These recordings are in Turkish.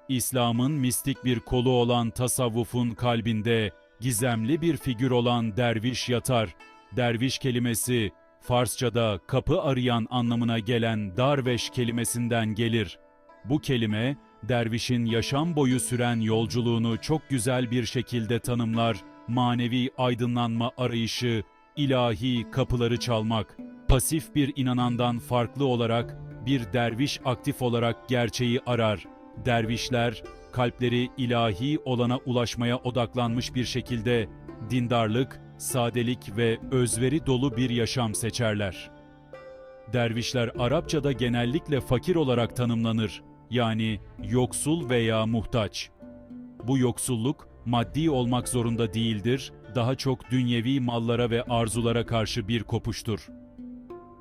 İslam'ın mistik bir kolu olan tasavvufun kalbinde gizemli bir figür olan derviş yatar. Derviş kelimesi Farsçada kapı arayan anlamına gelen darveş kelimesinden gelir. Bu kelime dervişin yaşam boyu süren yolculuğunu çok güzel bir şekilde tanımlar. Manevi aydınlanma arayışı, ilahi kapıları çalmak. Pasif bir inanandan farklı olarak bir derviş aktif olarak gerçeği arar. Dervişler kalpleri ilahi olana ulaşmaya odaklanmış bir şekilde dindarlık, sadelik ve özveri dolu bir yaşam seçerler. Dervişler Arapçada genellikle fakir olarak tanımlanır, yani yoksul veya muhtaç. Bu yoksulluk maddi olmak zorunda değildir, daha çok dünyevi mallara ve arzulara karşı bir kopuştur.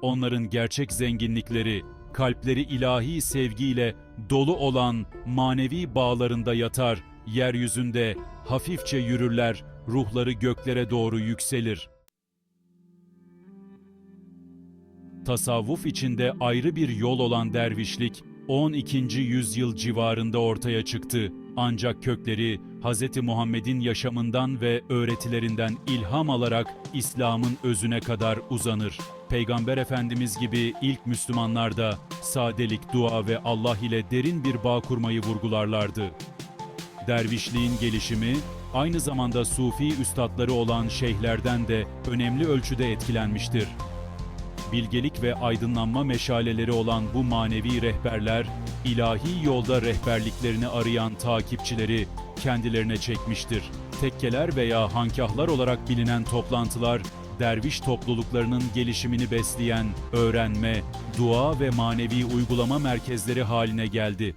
Onların gerçek zenginlikleri, kalpleri ilahi sevgiyle dolu olan manevi bağlarında yatar, yeryüzünde hafifçe yürürler, ruhları göklere doğru yükselir. Tasavvuf içinde ayrı bir yol olan dervişlik, 12. yüzyıl civarında ortaya çıktı. Ancak kökleri Hz. Muhammed'in yaşamından ve öğretilerinden ilham alarak İslam'ın özüne kadar uzanır. Peygamber Efendimiz gibi ilk Müslümanlar da sadelik, dua ve Allah ile derin bir bağ kurmayı vurgularlardı. Dervişliğin gelişimi, aynı zamanda Sufi üstadları olan şeyhlerden de önemli ölçüde etkilenmiştir. Bilgelik ve aydınlanma meşaleleri olan bu manevi rehberler, ilahi yolda rehberliklerini arayan takipçileri kendilerine çekmiştir. Tekkeler veya hankâhlar olarak bilinen toplantılar, derviş topluluklarının gelişimini besleyen öğrenme, dua ve manevi uygulama merkezleri haline geldi.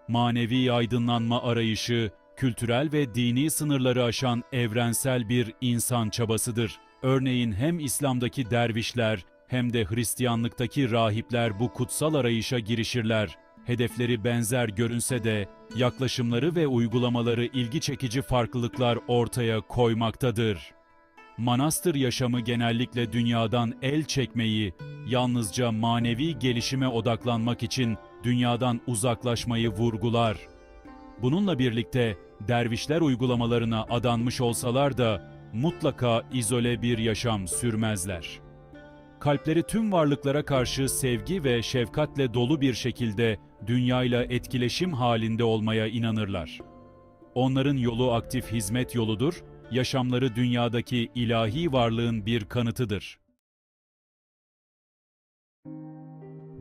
Manevi aydınlanma arayışı, kültürel ve dini sınırları aşan evrensel bir insan çabasıdır. Örneğin hem İslam'daki dervişler hem de Hristiyanlıktaki rahipler bu kutsal arayışa girişirler. Hedefleri benzer görünse de yaklaşımları ve uygulamaları ilgi çekici farklılıklar ortaya koymaktadır. Manastır yaşamı genellikle dünyadan el çekmeyi, yalnızca manevi gelişime odaklanmak için dünyadan uzaklaşmayı vurgular. Bununla birlikte dervişler uygulamalarına adanmış olsalar da mutlaka izole bir yaşam sürmezler. Kalpleri tüm varlıklara karşı sevgi ve şefkatle dolu bir şekilde dünyayla etkileşim halinde olmaya inanırlar. Onların yolu aktif hizmet yoludur, yaşamları dünyadaki ilahi varlığın bir kanıtıdır.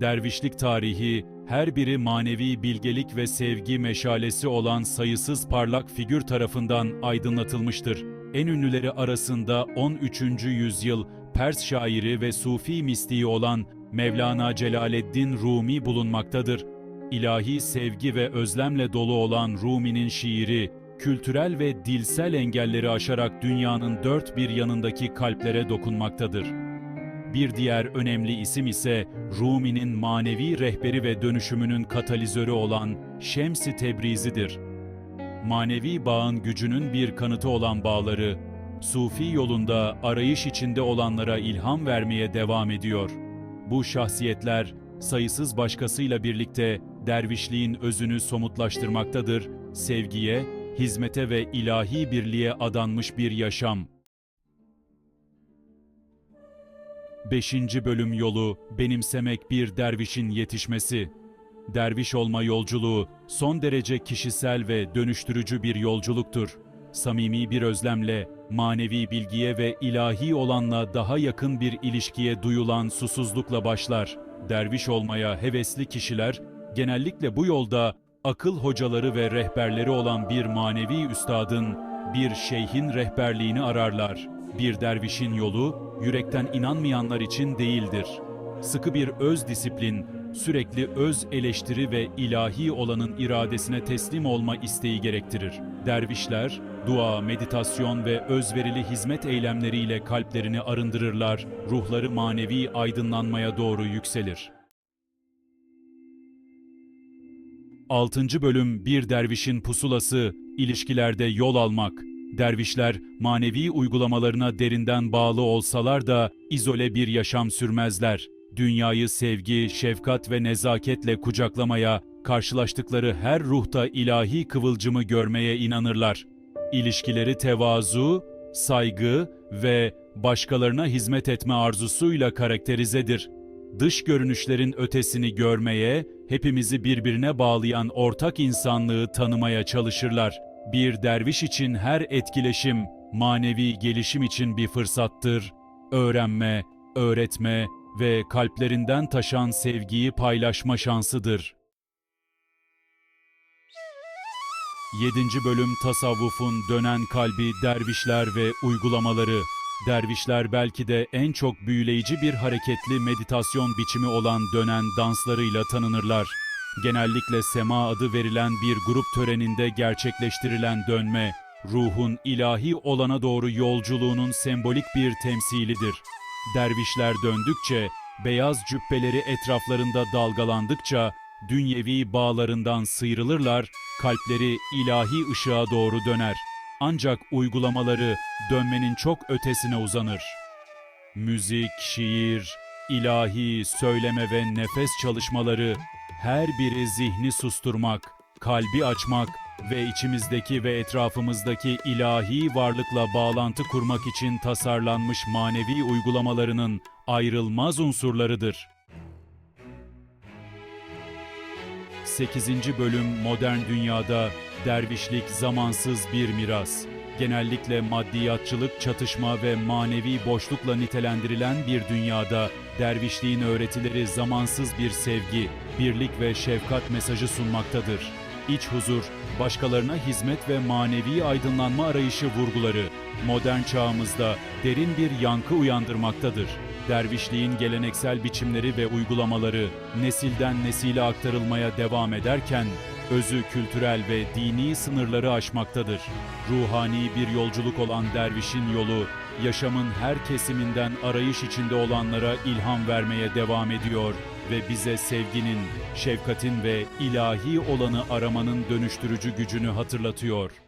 Dervişlik tarihi, her biri manevi bilgelik ve sevgi meşalesi olan sayısız parlak figür tarafından aydınlatılmıştır. En ünlüleri arasında 13. yüzyıl Pers şairi ve Sufi mistiği olan Mevlana Celaleddin Rumi bulunmaktadır. İlahi sevgi ve özlemle dolu olan Rumi'nin şiiri, kültürel ve dilsel engelleri aşarak dünyanın dört bir yanındaki kalplere dokunmaktadır. Bir diğer önemli isim ise Rumi'nin manevi rehberi ve dönüşümünün katalizörü olan Şems-i Tebrizi'dir. Manevi bağın gücünün bir kanıtı olan bağları, Sufi yolunda arayış içinde olanlara ilham vermeye devam ediyor. Bu şahsiyetler sayısız başkasıyla birlikte dervişliğin özünü somutlaştırmaktadır, sevgiye, hizmete ve ilahi birliğe adanmış bir yaşam. 5. bölüm yolu, benimsemek bir dervişin yetişmesi. Derviş olma yolculuğu, son derece kişisel ve dönüştürücü bir yolculuktur. Samimi bir özlemle, manevi bilgiye ve ilahi olanla daha yakın bir ilişkiye duyulan susuzlukla başlar. Derviş olmaya hevesli kişiler, genellikle bu yolda akıl hocaları ve rehberleri olan bir manevi üstadın, bir şeyhin rehberliğini ararlar. Bir dervişin yolu, yürekten inanmayanlar için değildir. Sıkı bir öz disiplin, sürekli öz eleştiri ve ilahi olanın iradesine teslim olma isteği gerektirir. Dervişler, dua, meditasyon ve özverili hizmet eylemleriyle kalplerini arındırırlar, ruhları manevi aydınlanmaya doğru yükselir. 6. bölüm Bir dervişin pusulası, ilişkilerde yol almak. Dervişler, manevi uygulamalarına derinden bağlı olsalar da izole bir yaşam sürmezler. Dünyayı sevgi, şefkat ve nezaketle kucaklamaya, karşılaştıkları her ruhta ilahi kıvılcımı görmeye inanırlar. İlişkileri tevazu, saygı ve başkalarına hizmet etme arzusuyla karakterizedir. Dış görünüşlerin ötesini görmeye, hepimizi birbirine bağlayan ortak insanlığı tanımaya çalışırlar. Bir derviş için her etkileşim, manevi gelişim için bir fırsattır. Öğrenme, öğretme ve kalplerinden taşan sevgiyi paylaşma şansıdır. 7. bölüm Tasavvufun dönen kalbi, dervişler ve uygulamaları. Dervişler belki de en çok büyüleyici bir hareketli meditasyon biçimi olan dönen danslarıyla tanınırlar. Genellikle sema adı verilen bir grup töreninde gerçekleştirilen dönme, ruhun ilahi olana doğru yolculuğunun sembolik bir temsilidir. Dervişler döndükçe, beyaz cübbeleri etraflarında dalgalandıkça, dünyevi bağlarından sıyrılırlar, kalpleri ilahi ışığa doğru döner. Ancak uygulamaları dönmenin çok ötesine uzanır. Müzik, şiir, ilahi söyleme ve nefes çalışmaları, her biri zihni susturmak, kalbi açmak ve içimizdeki ve etrafımızdaki ilahi varlıkla bağlantı kurmak için tasarlanmış manevi uygulamalarının ayrılmaz unsurlarıdır. 8. bölüm Modern dünyada dervişlik zamansız bir miras. Genellikle maddiyatçılık, çatışma ve manevi boşlukla nitelendirilen bir dünyada dervişliğin öğretileri zamansız bir sevgi, birlik ve şefkat mesajı sunmaktadır. İç huzur, başkalarına hizmet ve manevi aydınlanma arayışı vurguları modern çağımızda derin bir yankı uyandırmaktadır. Dervişliğin geleneksel biçimleri ve uygulamaları nesilden nesile aktarılmaya devam ederken, özü kültürel ve dini sınırları aşmaktadır. Ruhani bir yolculuk olan dervişin yolu, yaşamın her kesiminden arayış içinde olanlara ilham vermeye devam ediyor ve bize sevginin, şefkatin ve ilahi olanı aramanın dönüştürücü gücünü hatırlatıyor.